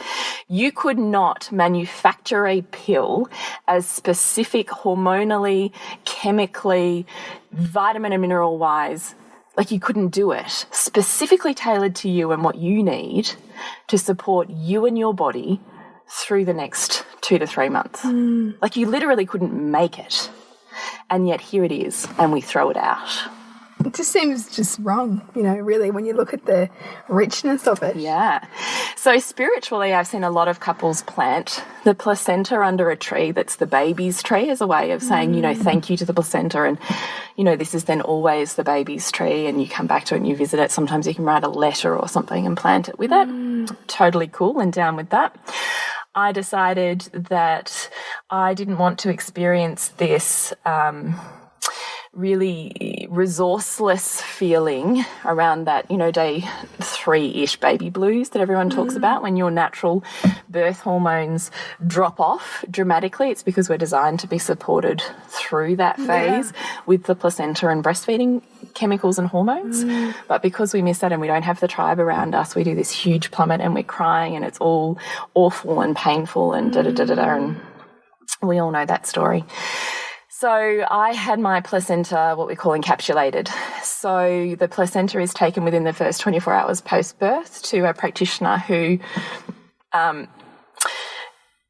You could not manufacture a pill as specific hormonally, chemically, vitamin and mineral wise. Like, you couldn't do it. Specifically tailored to you and what you need to support you and your body through the next 2 to 3 months. Like, you literally couldn't make it. And yet here it is, and we throw it out. It just seems just wrong, you know, really, when you look at the richness of it. Yeah. So spiritually, I've seen a lot of couples plant the placenta under a tree that's the baby's tree as a way of saying, you know, thank you to the placenta. And, you know, this is then always the baby's tree, and you come back to it and you visit it. Sometimes you can write a letter or something and plant it with it. Totally cool and down with that. I decided that I didn't want to experience this really resourceless feeling around that, you know, day 3-ish baby blues that everyone talks about, when your natural birth hormones drop off dramatically. It's because we're designed to be supported through that phase with the placenta and breastfeeding chemicals and hormones. But because we miss that and we don't have the tribe around us, we do this huge plummet and we're crying and it's all awful and painful and da-da-da-da-da, and we all know that story. So I had my placenta, what we call encapsulated. So the placenta is taken within the first 24 hours post-birth to a practitioner who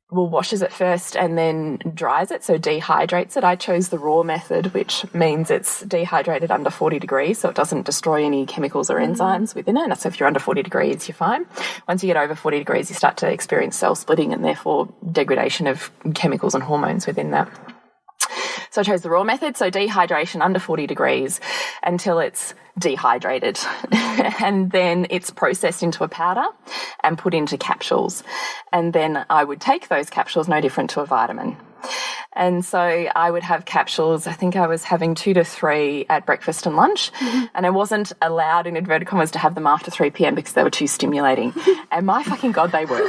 washes it first and then dries it, so dehydrates it. I chose the raw method, which means it's dehydrated under 40 degrees, so it doesn't destroy any chemicals or enzymes within it. So if you're under 40 degrees, you're fine. Once you get over 40 degrees, you start to experience cell splitting and therefore degradation of chemicals and hormones within that. So I chose the raw method, so dehydration under 40 degrees until it's dehydrated. And then it's processed into a powder and put into capsules. And then I would take those capsules, no different to a vitamin. And so I would have capsules. I think I was having 2 to 3 at breakfast and lunch. And I wasn't allowed, in inverted commas, to have them after 3 p.m. because they were too stimulating. And my fucking God, they were.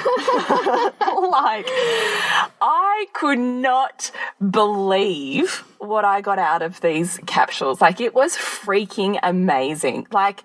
Like, I could not believe what I got out of these capsules. Like, it was freaking amazing. Like,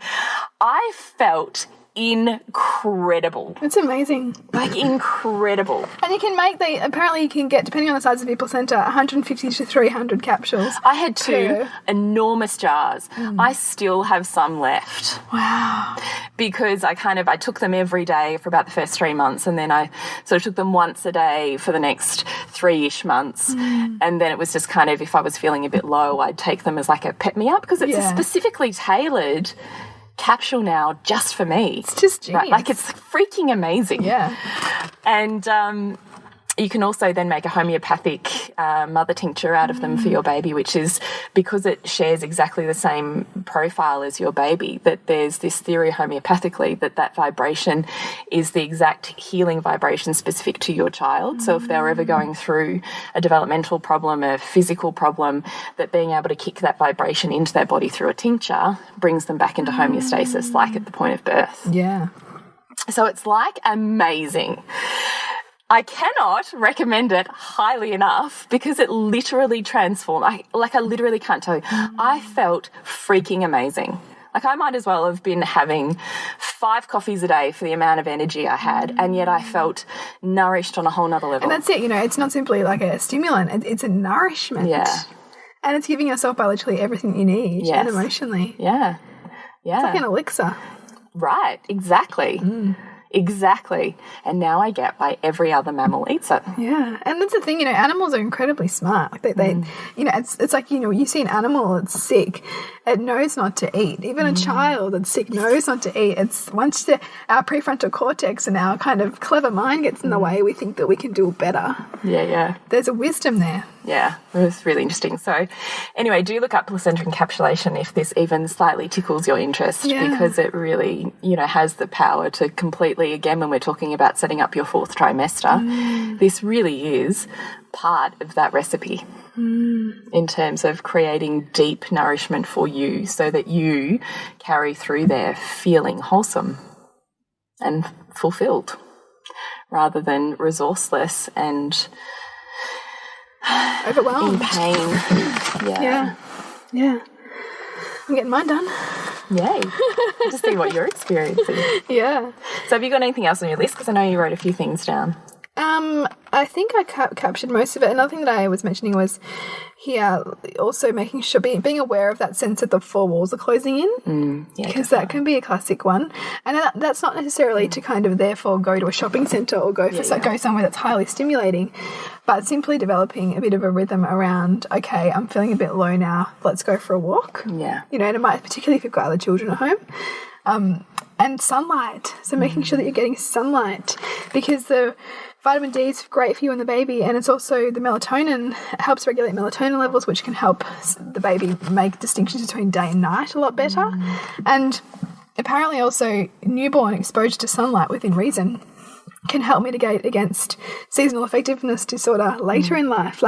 I felt incredible. It's amazing. Like, incredible. And you can make apparently you can get, depending on the size of your placenta, 150 to 300 capsules. I had 2 enormous jars. I still have some left. Wow. Because I took them every day for about the first 3 months, and then I sort of took them once a day for the next 3-ish months. And then it was just kind of, if I was feeling a bit low, I'd take them as like a pick-me-up, because it's a specifically tailored capsule now just for me. It's just genius. Right? Like, it's freaking amazing. Yeah. And you can also then make a homeopathic mother tincture out of them for your baby, which is, because it shares exactly the same profile as your baby, that there's this theory homeopathically that vibration is the exact healing vibration specific to your child. So if they're ever going through a developmental problem, a physical problem, that being able to kick that vibration into their body through a tincture brings them back into homeostasis, like at the point of birth. Yeah. So it's like amazing. I cannot recommend it highly enough, because it literally transformed. I literally can't tell you. I felt freaking amazing. Like, I might as well have been having 5 coffees a day for the amount of energy I had, and yet I felt nourished on a whole nother level. And that's it, it's not simply like a stimulant, it's a nourishment. Yeah. And it's giving yourself biologically everything you need, and emotionally. Yeah. Yeah. It's like an elixir. Right, exactly. Exactly. And now I get why every other mammal eats it. Yeah. And that's the thing, animals are incredibly smart. Like they it's like, you see an animal that's sick, it knows not to eat. Even a child that's sick knows not to eat. It's once our prefrontal cortex and our kind of clever mind gets in the way, we think that we can do better. Yeah. There's a wisdom there. Yeah, it was really interesting. So anyway, do look up placenta encapsulation if this even slightly tickles your interest, because it really, has the power to completely, again, when we're talking about setting up your 4th trimester, this really is part of that recipe in terms of creating deep nourishment for you, so that you carry through there feeling wholesome and fulfilled, rather than resourceless and overwhelmed, in pain. Yeah. I'm getting mine done. Yay. To see what you're experiencing. Yeah. So have you got anything else on your list? Because I know you wrote a few things down. I think I captured most of it. Another thing that I was mentioning was here also making sure, being aware of that sense that the 4 walls are closing in, because that can be a classic one. And that's not necessarily to kind of therefore go to a shopping centre or go somewhere that's highly stimulating, but simply developing a bit of a rhythm around, okay, I'm feeling a bit low now, let's go for a walk. Yeah. And it might, particularly if you've got other children at home. And sunlight. So making sure that you're getting sunlight, because the vitamin D is great for you and the baby, and it's also the melatonin. It helps regulate melatonin levels, which can help the baby make distinctions between day and night a lot better. And apparently also newborn exposure to sunlight within reason can help mitigate against seasonal affectiveness disorder later in life.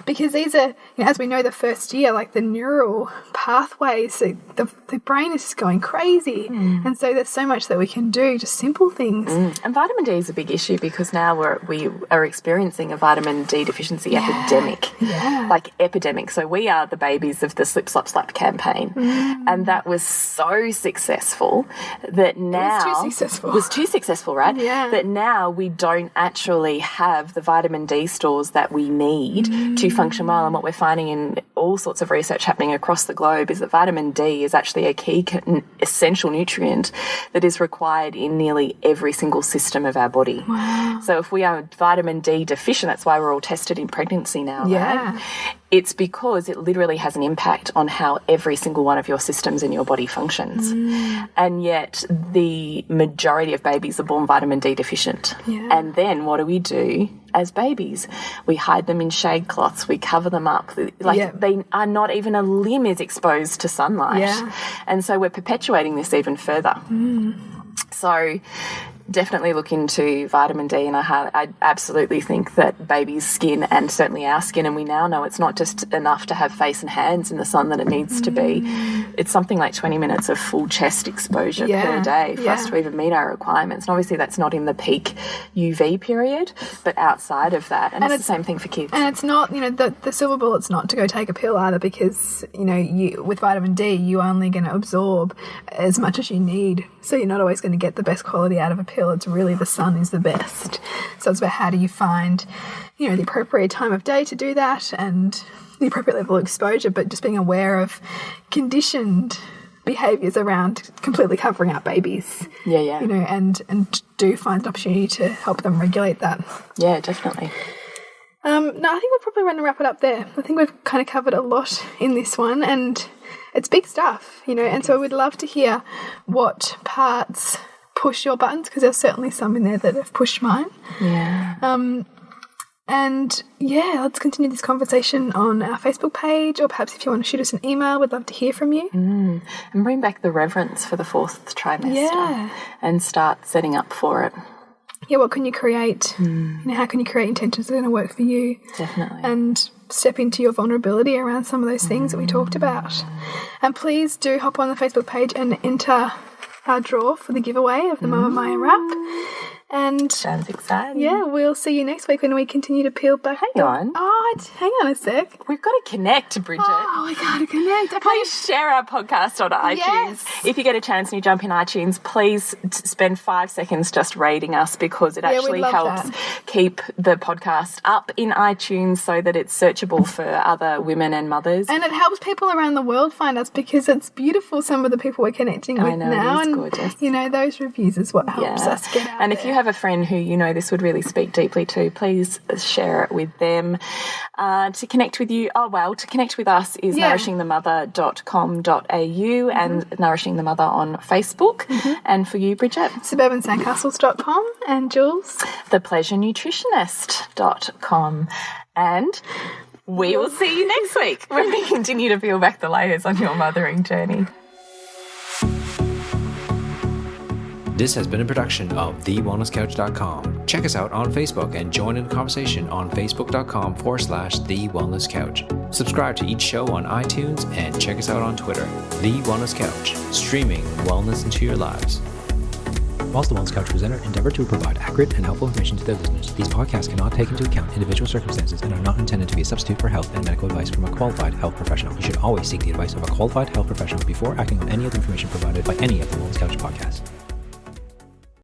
Because these are, as we know, the first year, like the neural pathways, the brain is just going crazy. And so there's so much that we can do, just simple things. And vitamin D is a big issue, because now we are experiencing a vitamin D deficiency epidemic. Like epidemic. So we are the babies of the Slip Slop Slap campaign. And that was so successful that now... It was too successful, right? Yeah. That now we don't actually have the vitamin D stores that we need to function well. And what we're finding in all sorts of research happening across the globe is that vitamin D is actually a key essential nutrient that is required in nearly every single system of our body. Wow. So if we are vitamin D deficient, that's why we're all tested in pregnancy now, right? It's because it literally has an impact on how every single one of your systems in your body functions. And yet the majority of babies are born vitamin D deficient. And then what do we do as babies? We hide them in shade cloths. We cover them up. They are not even a limb is exposed to sunlight. And so we're perpetuating this even further. So definitely look into vitamin D, and I absolutely think that baby's skin, and certainly our skin, and we now know it's not just enough to have face and hands in the sun that it needs to be. It's something like 20 minutes of full chest exposure per day for us to even meet our requirements. And obviously that's not in the peak UV period, but outside of that. And it's the same thing for kids. And it's not, the silver bullet's not to go take a pill either, because, you with vitamin D, you're only going to absorb as much as you need So you're not always going to get the best quality out of a pill. It's really the sun is the best. So it's about how do you find, you know, the appropriate time of day to do that and the appropriate level of exposure, but just being aware of conditioned behaviours around completely covering up babies. Yeah. You know, and do find an opportunity to help them regulate that. Yeah, definitely. No, I think we're probably going to wrap it up there. I think we've kind of covered a lot in this one, and it's big stuff, you know, and so we'd love to hear what parts push your buttons, because there's certainly some in there that have pushed mine. Yeah. And yeah, let's continue this conversation on our Facebook page, or perhaps if you want to shoot us an email, we'd love to hear from you. And bring back the reverence for the fourth trimester. Yeah. And start setting up for it. Yeah, what can you create? You know, how can you create intentions that are going to work for you? Definitely. And step into your vulnerability around some of those things that we talked about. And please do hop on the Facebook page and enter our draw for the giveaway of the Mama Maya wrap. And sounds exciting. Yeah, we'll see you next week when we continue to peel back. Hang on a sec. We've got to connect, Bridget. Oh, we got to connect. Okay. Please share our podcast on iTunes. Yes. If you get a chance and you jump in iTunes, please spend 5 seconds just rating us, because it actually helps keep the podcast up in iTunes so that it's searchable for other women and mothers. And it helps people around the world find us, because it's beautiful, some of the people we're connecting with now. It is and gorgeous. You know, those reviews is what helps us get out And there. if you have a friend who you know this would really speak deeply to, please share it with them. To connect with you, to connect with us is nourishingthemother.com.au and Nourishing the Mother on Facebook. And for you, Bridget? suburbansandcastles.com, and Jules? thepleasurenutritionist.com. And we will see you next week when we continue to peel back the layers on your mothering journey. This has been a production of TheWellnessCouch.com. Check us out on Facebook and join in the conversation on Facebook.com/The Wellness Couch. Subscribe to each show on iTunes and check us out on Twitter. The Wellness Couch, streaming wellness into your lives. Whilst the Wellness Couch presenter endeavor to provide accurate and helpful information to their listeners, these podcasts cannot take into account individual circumstances and are not intended to be a substitute for health and medical advice from a qualified health professional. You should always seek the advice of a qualified health professional before acting on any of the information provided by any of the Wellness Couch podcasts.